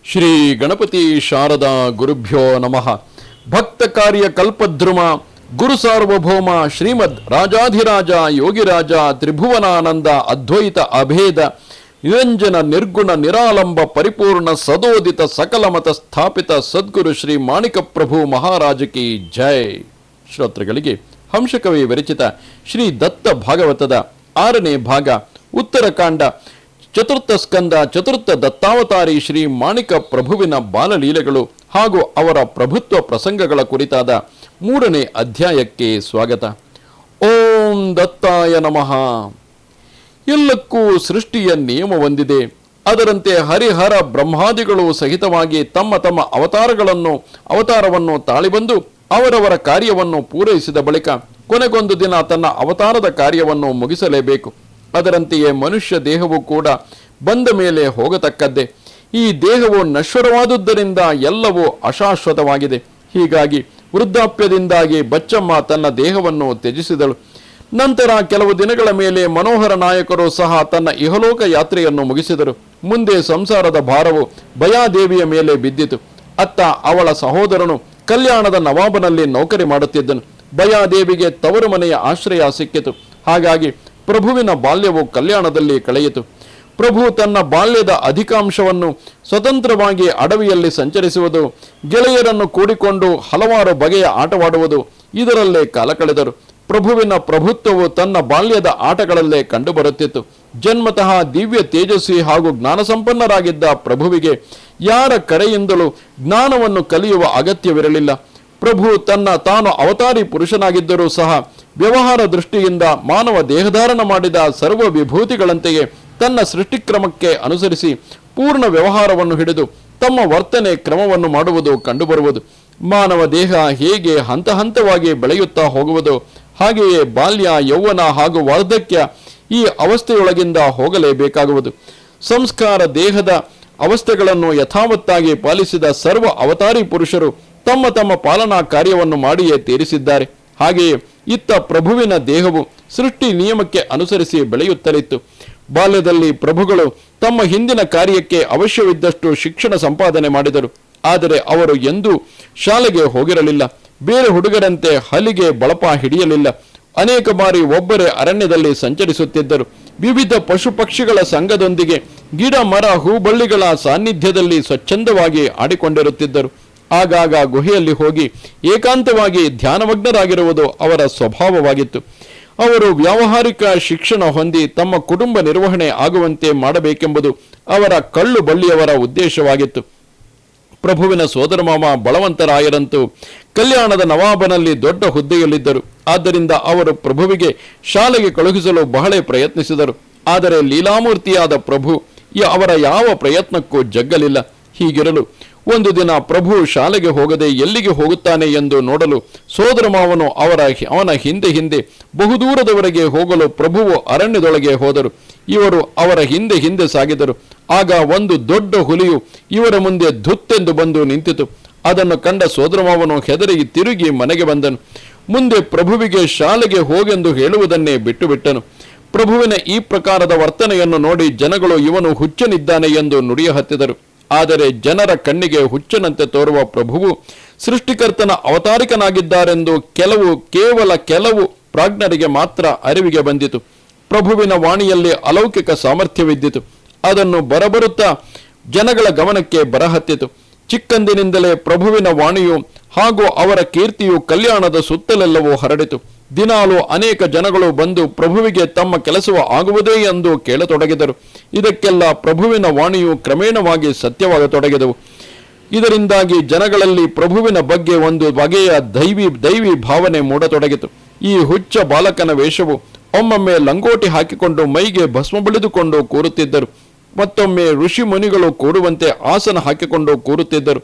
ಶ್ರೀ ಗಣಪತಿ ಶಾರದಾ ಗುರುಭ್ಯೋ ನಮಃ. ಭಕ್ತ ಕಾರ್ಯ ಕಲ್ಪದ್ರುಮ ಗುರು ಸಾರ್ವಭೌಮ ಶ್ರೀಮದ್ ರಾಜಾಧಿರಾಜ ಯೋಗಿರಾಜ ತ್ರಿಭುವನಾನಂದ ಅದ್ವೈತ ಅಭೇದ ನಿರಂಜನ ನಿರ್ಗುಣ ನಿರಾಲಂಬ ಪರಿಪೂರ್ಣ ಸದೋದಿತ ಸಕಲ ಮತ ಸ್ಥಾಪಿತ ಸದ್ಗುರು ಶ್ರೀ ಮಾಣಿಕ ಪ್ರಭು ಮಹಾರಾಜ ಕಿ ಜೈ. ಶ್ರೋತೃಗಳಿಗೆ ಹಂಸಕವಿ ವಿರಚಿತ ಶ್ರೀ ದತ್ತ ಭಾಗವತದ 6ನೇ ಭಾಗ ಉತ್ತರಕಾಂಡ ಚತುರ್ಥ ಸ್ಕಂದ ಚತುರ್ಥ ದತ್ತಾವತಾರಿ ಶ್ರೀ ಮಾಣಿಕ ಪ್ರಭುವಿನ ಬಾಲಲೀಲೆಗಳು ಹಾಗೂ ಅವರ ಪ್ರಭುತ್ವ ಪ್ರಸಂಗಗಳ ಕುರಿತಾದ 3ನೇ ಅಧ್ಯಾಯಕ್ಕೆ ಸ್ವಾಗತ. ಓಂ ದತ್ತಾಯ ನಮಃ. ಎಲ್ಲಕ್ಕೂ ಸೃಷ್ಟಿಯ ನಿಯಮ ಹೊಂದಿದೆ. ಅದರಂತೆ ಹರಿಹರ ಬ್ರಹ್ಮಾದಿಗಳು ಸಹಿತವಾಗಿ ತಮ್ಮ ತಮ್ಮ ಅವತಾರವನ್ನು ತಾಳಿಬಂದು ಅವರವರ ಕಾರ್ಯವನ್ನು ಪೂರೈಸಿದ ಬಳಿಕ ಕೊನೆಗೊಂದು ದಿನ ತನ್ನ ಅವತಾರದ ಕಾರ್ಯವನ್ನು ಮುಗಿಸಲೇಬೇಕು. ಅದರಂತೆಯೇ ಮನುಷ್ಯ ದೇಹವು ಕೂಡ ಬಂದ ಮೇಲೆ ಹೋಗತಕ್ಕದ್ದೇ. ಈ ದೇಹವು ನಶ್ವರವಾದುದರಿಂದ ಎಲ್ಲವೂ ಅಶಾಶ್ವತವಾಗಿದೆ. ಹೀಗಾಗಿ ವೃದ್ಧಾಪ್ಯದಿಂದಾಗಿ ಬಚ್ಚಮ್ಮ ತನ್ನ ದೇಹವನ್ನು ತ್ಯಜಿಸಿದಳು. ನಂತರ ಕೆಲವು ದಿನಗಳ ಮೇಲೆ ಮನೋಹರ ನಾಯಕರು ಸಹ ತನ್ನ ಇಹಲೋಕ ಯಾತ್ರೆಯನ್ನು ಮುಗಿಸಿದರು. ಮುಂದೆ ಸಂಸಾರದ ಭಾರವು ಭಯಾದೇವಿಯ ಮೇಲೆ ಬಿದ್ದಿತು. ಅತ್ತ ಅವಳ ಸಹೋದರನು ಕಲ್ಯಾಣದ ನವಾಬನಲ್ಲಿ ನೌಕರಿ ಮಾಡುತ್ತಿದ್ದನು. ಭಯಾದೇವಿಗೆ ತವರು ಮನೆಯ ಆಶ್ರಯ ಸಿಕ್ಕಿತು. ಹಾಗಾಗಿ ಪ್ರಭುವಿನ ಬಾಲ್ಯವು ಕಲ್ಯಾಣದಲ್ಲಿ ಕಳೆಯಿತು. ಪ್ರಭು ತನ್ನ ಬಾಲ್ಯದ ಅಧಿಕಾಂಶವನ್ನು ಸ್ವತಂತ್ರವಾಗಿ ಅಡವಿಯಲ್ಲಿ ಸಂಚರಿಸುವುದು, ಗೆಳೆಯರನ್ನು ಕೂಡಿಕೊಂಡು ಹಲವಾರು ಬಗೆಯ ಆಟವಾಡುವುದು, ಇದರಲ್ಲೇ ಕಾಲ ಕಳೆದರು. ಪ್ರಭುವಿನ ಪ್ರಭುತ್ವವು ತನ್ನ ಬಾಲ್ಯದ ಆಟಗಳಲ್ಲೇ ಕಂಡುಬರುತ್ತಿತ್ತು. ಜನ್ಮತಃ ದಿವ್ಯ ತೇಜಸ್ವಿ ಹಾಗೂ ಜ್ಞಾನಸಂಪನ್ನರಾಗಿದ್ದ ಪ್ರಭುವಿಗೆ ಯಾರ ಕರೆಯಿಂದಲೂ ಜ್ಞಾನವನ್ನು ಕಲಿಯುವ ಅಗತ್ಯವಿರಲಿಲ್ಲ. ಪ್ರಭು ತಾನು ಅವತಾರಿ ಪುರುಷನಾಗಿದ್ದರೂ ಸಹ ವ್ಯವಹಾರ ದೃಷ್ಟಿಯಿಂದ ಮಾನವ ದೇಹಧಾರಣ ಮಾಡಿದ ಸರ್ವ ವಿಭೂತಿಗಳಂತೆಯೇ ತನ್ನ ಸೃಷ್ಟಿಕ್ರಮಕ್ಕೆ ಅನುಸರಿಸಿ ಪೂರ್ಣ ವ್ಯವಹಾರವನ್ನು ಹಿಡಿದು ತಮ್ಮ ವರ್ತನೆ ಕ್ರಮವನ್ನು ಮಾಡುವುದು ಕಂಡುಬರುವುದು. ಮಾನವ ದೇಹ ಹೇಗೆ ಹಂತ ಹಂತವಾಗಿ ಬೆಳೆಯುತ್ತಾ ಹೋಗುವುದು, ಹಾಗೆಯೇ ಬಾಲ್ಯ, ಯೌವನ ಹಾಗೂ ವಾರ್ಧಕ್ಯ ಈ ಅವಸ್ಥೆಯೊಳಗಿಂದ ಹೋಗಲೇಬೇಕಾಗುವುದು. ಸಂಸ್ಕಾರ ದೇಹದ ಅವಸ್ಥೆಗಳನ್ನು ಯಥಾವತ್ತಾಗಿ ಪಾಲಿಸಿದ ಸರ್ವ ಅವತಾರಿ ಪುರುಷರು ತಮ್ಮ ತಮ್ಮ ಪಾಲನಾ ಕಾರ್ಯವನ್ನು ಮಾಡಿಯೇ ತೀರಿಸಿದ್ದಾರೆ. ಹಾಗೆಯೇ ಇತ್ತ ಪ್ರಭುವಿನ ದೇಹವು ಸೃಷ್ಟಿ ನಿಯಮಕ್ಕೆ ಅನುಸರಿಸಿ ಬೆಳೆಯುತ್ತಲಿತ್ತು. ಬಾಲ್ಯದಲ್ಲಿ ಪ್ರಭುಗಳು ತಮ್ಮ ಹಿಂದಿನ ಕಾರ್ಯಕ್ಕೆ ಅವಶ್ಯವಿದ್ದಷ್ಟು ಶಿಕ್ಷಣ ಸಂಪಾದನೆ ಮಾಡಿದರು. ಆದರೆ ಅವರು ಎಂದೂ ಶಾಲೆಗೆ ಹೋಗಿರಲಿಲ್ಲ. ಬೇರೆ ಹುಡುಗರಂತೆ ಹಲಿಗೆ ಬಳಪ ಹಿಡಿಯಲಿಲ್ಲ. ಅನೇಕ ಬಾರಿ ಒಬ್ಬರೇ ಅರಣ್ಯದಲ್ಲಿ ಸಂಚರಿಸುತ್ತಿದ್ದರು. ವಿವಿಧ ಪಶು ಪಕ್ಷಿಗಳ ಸಂಘದೊಂದಿಗೆ ಗಿಡ ಮರ ಹೂಬಳ್ಳಿಗಳ ಸಾನ್ನಿಧ್ಯದಲ್ಲಿ ಸ್ವಚ್ಛಂದವಾಗಿ ಆಡಿಕೊಂಡಿರುತ್ತಿದ್ದರು. ಆಗಾಗ ಗುಹೆಯಲ್ಲಿ ಹೋಗಿ ಏಕಾಂತವಾಗಿ ಧ್ಯಾನಮಗ್ನರಾಗಿರುವುದು ಅವರ ಸ್ವಭಾವವಾಗಿತ್ತು. ಅವರು ವ್ಯಾವಹಾರಿಕ ಶಿಕ್ಷಣ ಹೊಂದಿ ತಮ್ಮ ಕುಟುಂಬ ನಿರ್ವಹಣೆ ಆಗುವಂತೆ ಮಾಡಬೇಕೆಂಬುದು ಅವರ ಕಳ್ಳು ಬಳ್ಳಿಯವರ ಉದ್ದೇಶವಾಗಿತ್ತು. ಪ್ರಭುವಿನ ಸೋದರಮಾಮ ಬಳವಂತರಾಯರಂತೂ ಕಲ್ಯಾಣದ ನವಾಬನಲ್ಲಿ ದೊಡ್ಡ ಹುದ್ದೆಯಲ್ಲಿದ್ದರು. ಆದ್ದರಿಂದ ಅವರು ಪ್ರಭುವಿಗೆ ಶಾಲೆಗೆ ಕಳುಹಿಸಲು ಬಹಳ ಪ್ರಯತ್ನಿಸಿದರು. ಆದರೆ ಲೀಲಾಮೂರ್ತಿಯಾದ ಪ್ರಭು ಅವರ ಯಾವ ಪ್ರಯತ್ನಕ್ಕೂ ಜಗ್ಗಲಿಲ್ಲ. ಹೀಗಿರಲು ಒಂದು ದಿನ ಪ್ರಭು ಶಾಲೆಗೆ ಹೋಗದೆ ಎಲ್ಲಿಗೆ ಹೋಗುತ್ತಾನೆ ಎಂದು ನೋಡಲು ಸೋದರಮಾವನು ಅವನ ಹಿಂದೆ ಬಹುದೂರದವರೆಗೆ ಹೋಗಲು ಪ್ರಭುವು ಅರಣ್ಯದೊಳಗೆ ಹೋದರು. ಇವರು ಅವರ ಹಿಂದೆ ಸಾಗಿದರು. ಆಗ ಒಂದು ದೊಡ್ಡ ಹುಲಿಯು ಇವರ ಮುಂದೆ ಧುತ್ತೆಂದು ಬಂದು ನಿಂತಿತು. ಅದನ್ನು ಕಂಡ ಸೋದರಮಾವನು ಹೆದರಿ ತಿರುಗಿ ಮನೆಗೆ ಬಂದನು. ಮುಂದೆ ಪ್ರಭುವಿಗೆ ಶಾಲೆಗೆ ಹೋಗೆಂದು ಹೇಳುವುದನ್ನೇ ಬಿಟ್ಟನು. ಪ್ರಭುವಿನ ಈ ಪ್ರಕಾರದ ವರ್ತನೆಯನ್ನು ನೋಡಿ ಜನಗಳು ಇವನು ಹುಚ್ಚನಿದ್ದಾನೆ ಎಂದು ನುಡಿಯ ಹತ್ತಿದರು. ಆದರೆ ಜನರ ಕಣ್ಣಿಗೆ ಹುಚ್ಚನಂತೆ ತೋರುವ ಪ್ರಭುವು ಸೃಷ್ಟಿಕರ್ತನ ಅವತಾರಿಕನಾಗಿದ್ದಾರೆಂದು ಕೇವಲ ಕೆಲವು ಪ್ರಾಜ್ಞರಿಗೆ ಮಾತ್ರ ಅರಿವಿಗೆ ಬಂದಿತು. ಪ್ರಭುವಿನ ವಾಣಿಯಲ್ಲಿ ಅಲೌಕಿಕ ಸಾಮರ್ಥ್ಯವಿದ್ದಿತು. ಅದನ್ನು ಬರಬರುತ್ತಾ ಜನಗಳ ಗಮನಕ್ಕೆ ಬರಹತ್ತಿತು. ಚಿಕ್ಕಂದಿನಿಂದಲೇ ಪ್ರಭುವಿನ ವಾಣಿಯು ಹಾಗೂ ಅವರ ಕೀರ್ತಿಯು ಕಲ್ಯಾಣದ ಸುತ್ತಲೆಲ್ಲವೂ ಹರಡಿತು. ದಿನಾಲು ಅನೇಕ ಜನಗಳು ಬಂದು ಪ್ರಭುವಿಗೆ ತಮ್ಮ ಕೆಲಸವು ಆಗುವುದೇ ಎಂದು ಕೇಳತೊಡಗಿದರು. ಇದಕ್ಕೆಲ್ಲ ಪ್ರಭುವಿನ ವಾಣಿಯು ಕ್ರಮೇಣವಾಗಿ ಸತ್ಯವಾಗತೊಡಗಿದವು. ಇದರಿಂದಾಗಿ ಜನಗಳಲ್ಲಿ ಪ್ರಭುವಿನ ಬಗ್ಗೆ ಒಂದು ಬಗೆಯ ದೈವಿ ಭಾವನೆ ಮೂಡತೊಡಗಿತು. ಈ ಹುಚ್ಚ ಬಾಲಕನ ವೇಷವು ಒಮ್ಮೊಮ್ಮೆ ಲಂಗೋಟಿ ಹಾಕಿಕೊಂಡು ಮೈಗೆ ಭಸ್ಮ ಬಳಿದುಕೊಂಡು ಕೂರುತ್ತಿದ್ದರು. ಮತ್ತೊಮ್ಮೆ ಋಷಿ ಮುನಿಗಳು ಕೂಡುವಂತೆ ಆಸನ ಹಾಕಿಕೊಂಡು ಕೂರುತ್ತಿದ್ದರು.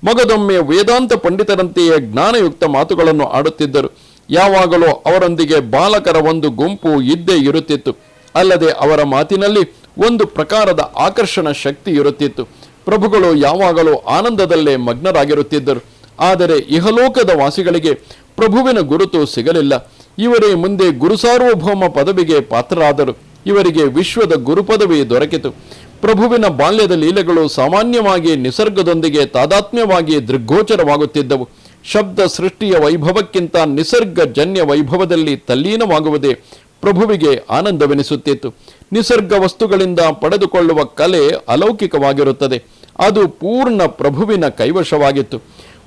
ಮಗದೊಮ್ಮೆ ವೇದಾಂತ ಪಂಡಿತರಂತೆಯೇ ಜ್ಞಾನಯುಕ್ತ ಮಾತುಗಳನ್ನು ಆಡುತ್ತಿದ್ದರು. ಯಾವಾಗಲೂ ಅವರೊಂದಿಗೆ ಬಾಲಕರ ಒಂದು ಗುಂಪು ಇದ್ದೇ ಇರುತ್ತಿತ್ತು. ಅಲ್ಲದೆ ಅವರ ಮಾತಿನಲ್ಲಿ ಒಂದು ಪ್ರಕಾರದ ಆಕರ್ಷಣ ಶಕ್ತಿ ಇರುತ್ತಿತ್ತು. ಪ್ರಭುಗಳು ಯಾವಾಗಲೂ ಆನಂದದಲ್ಲೇ ಮಗ್ನರಾಗಿರುತ್ತಿದ್ದರು. ಆದರೆ ಇಹಲೋಕದ ವಾಸಿಗಳಿಗೆ ಪ್ರಭುವಿನ ಗುರುತು ಸಿಗಲಿಲ್ಲ. ಇವರೇ ಮುಂದೆ ಗುರು ಸಾರ್ವಭೌಮ ಪದವಿಗೆ ಪಾತ್ರರಾದರು. ಇವರಿಗೆ ವಿಶ್ವದ ಗುರು ಪದವಿ ದೊರಕಿತು. ಪ್ರಭುವಿನ ಬಾಲ್ಯದ ಲೀಲೆಗಳು ಸಾಮಾನ್ಯವಾಗಿ ನಿಸರ್ಗದೊಂದಿಗೆ ತಾದಾತ್ಮ್ಯವಾಗಿ ದೃಗ್ಗೋಚರವಾಗುತ್ತಿದ್ದವು. ಶಬ್ದ ಸೃಷ್ಟಿಯ ವೈಭವಕ್ಕಿಂತ ನಿಸರ್ಗಜನ್ಯ ವೈಭವದಲ್ಲಿ ತಲ್ಲೀನವಾಗುವುದೇ ಪ್ರಭುವಿಗೆ ಆನಂದವೆನಿಸುತ್ತಿತ್ತು. ನಿಸರ್ಗ ವಸ್ತುಗಳಿಂದ ಪಡೆದುಕೊಳ್ಳುವ ಕಲೆ ಅಲೌಕಿಕವಾಗಿರುತ್ತದೆ. ಅದು ಪೂರ್ಣ ಪ್ರಭುವಿನ ಕೈವಶವಾಗಿತ್ತು.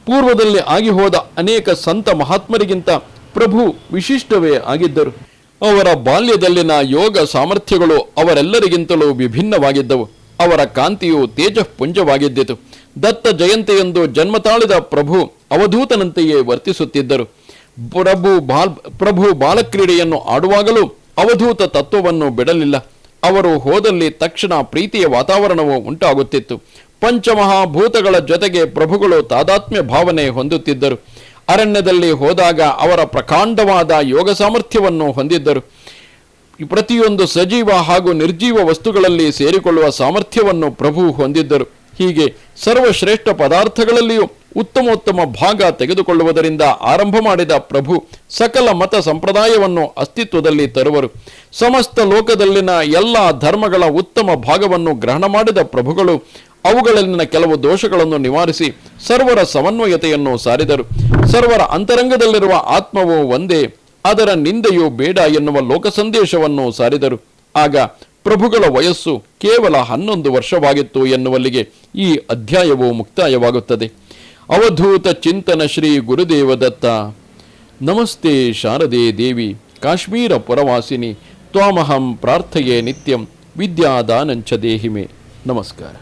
ಪೂರ್ವದಲ್ಲಿ ಆಗಿ ಹೋದ ಅನೇಕ ಸಂತ ಮಹಾತ್ಮರಿಗಿಂತ ಪ್ರಭು ವಿಶಿಷ್ಟವೇ ಆಗಿದ್ದರು. ಅವರ ಬಾಲ್ಯದಲ್ಲಿನ ಯೋಗ ಸಾಮರ್ಥ್ಯಗಳು ಅವರೆಲ್ಲರಿಗಿಂತಲೂ ವಿಭಿನ್ನವಾಗಿದ್ದವು. ಅವರ ಕಾಂತಿಯು ತೇಜಃಪುಂಜವಾಗಿದ್ದಿತು. ದತ್ತ ಜಯಂತಿಯಂದು ಜನ್ಮ ತಾಳಿದ ಪ್ರಭು ಅವಧೂತನಂತೆಯೇ ವರ್ತಿಸುತ್ತಿದ್ದರು. ಪ್ರಭು ಬಾಲಕ್ರೀಡೆಯನ್ನು ಆಡುವಾಗಲೂ ಅವಧೂತ ತತ್ವವನ್ನು ಬಿಡಲಿಲ್ಲ. ಅವರು ಹೋದಲ್ಲಿ ತಕ್ಷಣ ಪ್ರೀತಿಯ ವಾತಾವರಣವು ಉಂಟಾಗುತ್ತಿತ್ತು. ಪಂಚಮಹಾಭೂತಗಳ ಜೊತೆಗೆ ಪ್ರಭುಗಳು ತಾದಾತ್ಮ್ಯ ಭಾವನೆ ಹೊಂದುತ್ತಿದ್ದರು. ಅರಣ್ಯದಲ್ಲಿ ಹೋದಾಗ ಅವರ ಪ್ರಕಾಂಡವಾದ ಯೋಗ ಸಾಮರ್ಥ್ಯವನ್ನು ಹೊಂದಿದ್ದರು. ಪ್ರತಿಯೊಂದು ಸಜೀವ ಹಾಗೂ ನಿರ್ಜೀವ ವಸ್ತುಗಳಲ್ಲಿ ಸೇರಿಕೊಳ್ಳುವ ಸಾಮರ್ಥ್ಯವನ್ನು ಪ್ರಭು ಹೊಂದಿದ್ದರು. ಹೀಗೆ ಸರ್ವಶ್ರೇಷ್ಠ ಪದಾರ್ಥಗಳಲ್ಲಿಯೂ ಉತ್ತಮೋತ್ತಮ ಭಾಗ ತೆಗೆದುಕೊಳ್ಳುವುದರಿಂದ ಆರಂಭ ಮಾಡಿದ ಪ್ರಭು ಸಕಲ ಮತ ಸಂಪ್ರದಾಯವನ್ನು ಅಸ್ತಿತ್ವದಲ್ಲಿ ತರುವರು. ಸಮಸ್ತ ಲೋಕದಲ್ಲಿನ ಎಲ್ಲ ಧರ್ಮಗಳ ಉತ್ತಮ ಭಾಗವನ್ನು ಗ್ರಹಣ ಮಾಡಿದ ಪ್ರಭುಗಳು ಅವುಗಳಲ್ಲಿನ ಕೆಲವು ದೋಷಗಳನ್ನು ನಿವಾರಿಸಿ ಸರ್ವರ ಸಮನ್ವಯತೆಯನ್ನು ಸಾರಿದರು. ಸರ್ವರ ಅಂತರಂಗದಲ್ಲಿರುವ ಆತ್ಮವು ಒಂದೇ, ಅದರ ನಿಂದೆಯು ಬೇಡ ಎನ್ನುವ ಲೋಕ ಸಂದೇಶವನ್ನು ಸಾರಿದರು. ಆಗ ಪ್ರಭುಗಳ ವಯಸ್ಸು ಕೇವಲ 11 ವರ್ಷವಾಗಿತ್ತು ಎನ್ನುವಲ್ಲಿಗೆ ಈ ಅಧ್ಯಾಯವು ಮುಕ್ತಾಯವಾಗುತ್ತದೆ. ಅವಧೂತ ಚಿಂತನ ಶ್ರೀ ಗುರುದೇವ ದತ್ತ. ನಮಸ್ತೆ ಶಾರದೆ ದೇವಿ ಕಾಶ್ಮೀರ ಪುರವಾಸಿನಿ ತ್ವಾಮಹಂ ಪ್ರಾರ್ಥಯೇ ನಿತ್ಯಂ ವಿದ್ಯಾದಾನಂಚ ದೇಹಿಮೆ. ನಮಸ್ಕಾರ.